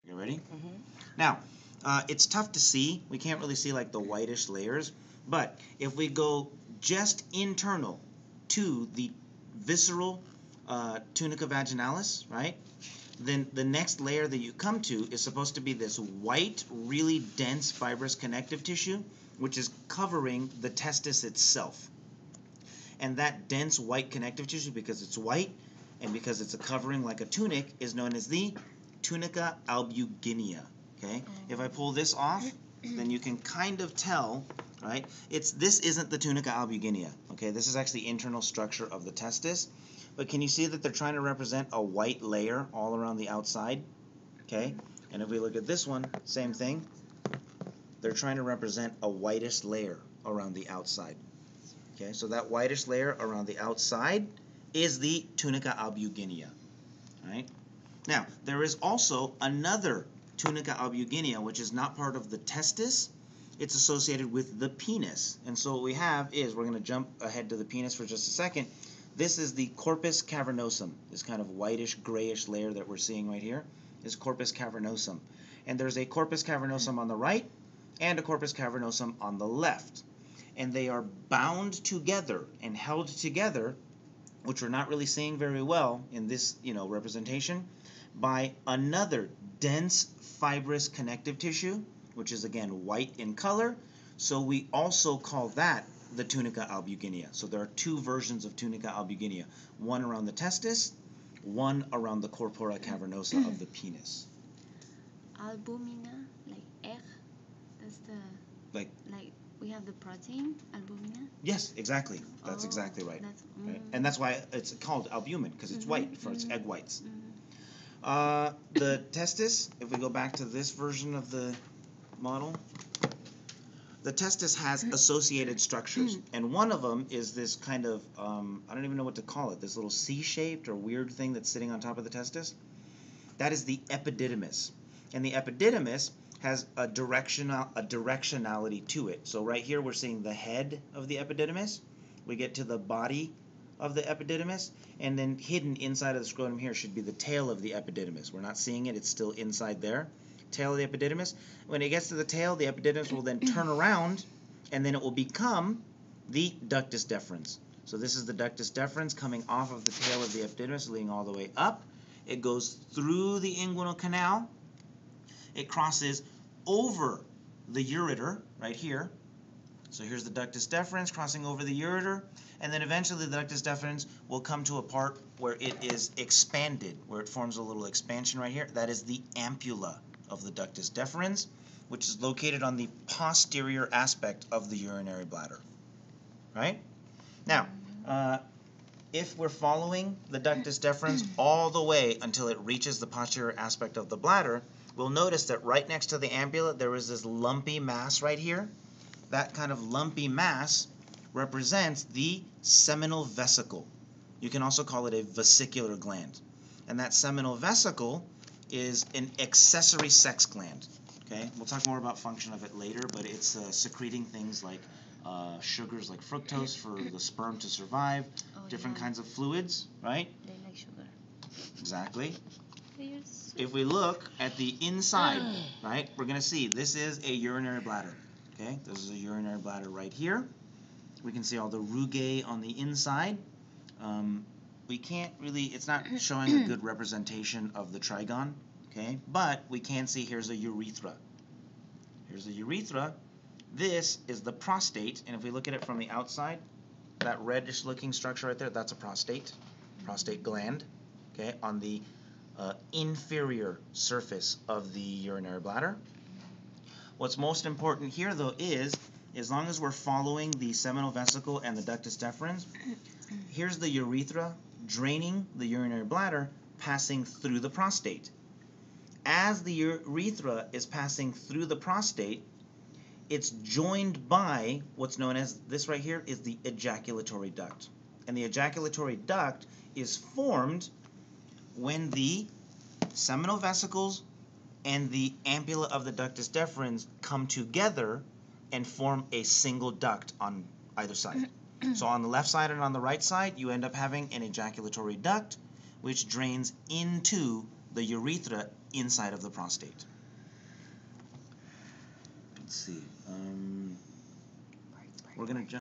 You ready? Now, it's tough to see. We can't really see like the whitish layers, but if we go just internal to the visceral tunica vaginalis, right? Then the next layer that you come to is supposed to be this white, really dense fibrous connective tissue, which is covering the testis itself. And that dense white connective tissue, because it's white and because it's a covering like a tunic, is known as the tunica albuginea. Okay? If I pull this off, then you can kind of tell, right? This isn't the tunica albuginea. Okay? This is actually internal structure of the testis. But can you see that they're trying to represent a white layer all around the outside? Okay? And if we look at this one, same thing. They're trying to represent a whitish layer around the outside. Okay? So that whitish layer around the outside is the tunica albuginea. Right? Now, there is also another tunica albuginea, which is not part of the testis. It's associated with the penis. And so what we have is, we're going to jump ahead to the penis for just a second. This is the corpus cavernosum. This kind of whitish, grayish layer that we're seeing right here is corpus cavernosum. And there's a corpus cavernosum on the right and a corpus cavernosum on the left. And they are bound together and held together, which we're not really seeing very well in this, representation, by another dense fibrous connective tissue, which is again white in color. So we also call that the tunica albuginea. So there are two versions of tunica albuginea, one around the testis, one around the corpora cavernosa of the penis. Albumina, like egg, that's the like we have the protein albumina. Yes, exactly. That's exactly right. Right? And that's why it's called albumin, because it's white for its egg whites. The testis, if we go back to this version of the model, the testis has associated structures, and one of them is this kind of, I don't even know what to call it, this little C-shaped or weird thing that's sitting on top of the testis. That is the epididymis. And the epididymis has a directionality to it. So right here we're seeing the head of the epididymis. We get to the body of the epididymis, and then hidden inside of the scrotum here should be the tail of the epididymis. We're not seeing it, it's still inside there. Tail of the epididymis. When it gets to the tail, the epididymis will then turn around, and then it will become the ductus deferens. So this is the ductus deferens coming off of the tail of the epididymis, leading all the way up. It goes through the inguinal canal. It crosses over the ureter right here. So here's the ductus deferens crossing over the ureter, and then eventually the ductus deferens will come to a part where it is expanded, where it forms a little expansion right here. That is the ampulla of the ductus deferens, which is located on the posterior aspect of the urinary bladder. Right? Now, if we're following the ductus deferens all the way until it reaches the posterior aspect of the bladder, we'll notice that right next to the ampulla there is this lumpy mass right here. That kind of lumpy mass represents the seminal vesicle. You can also call it a vesicular gland. And that seminal vesicle is an accessory sex gland. Okay, we'll talk more about function of it later, but it's secreting things like sugars like fructose for the sperm to survive, different kinds of fluids, right? They like sugar. Exactly. If we look at the inside, right, we're going to see this is a urinary bladder. Okay, this is a urinary bladder right here. We can see all the rugae on the inside. We can't really, it's not showing a good representation of the trigon, okay, but we can see here's a urethra. Here's a urethra. This is the prostate, and if we look at it from the outside, that reddish looking structure right there, that's a prostate gland, okay, on the inferior surface of the urinary bladder. What's most important here, though, is as long as we're following the seminal vesicle and the ductus deferens, here's the urethra draining the urinary bladder, passing through the prostate. As the urethra is passing through the prostate, it's joined by what's known as, this right here is the ejaculatory duct. And the ejaculatory duct is formed when the seminal vesicles and the ampulla of the ductus deferens come together and form a single duct on either side. So on the left side and on the right side, you end up having an ejaculatory duct, which drains into the urethra inside of the prostate. Let's see. We're going to jump.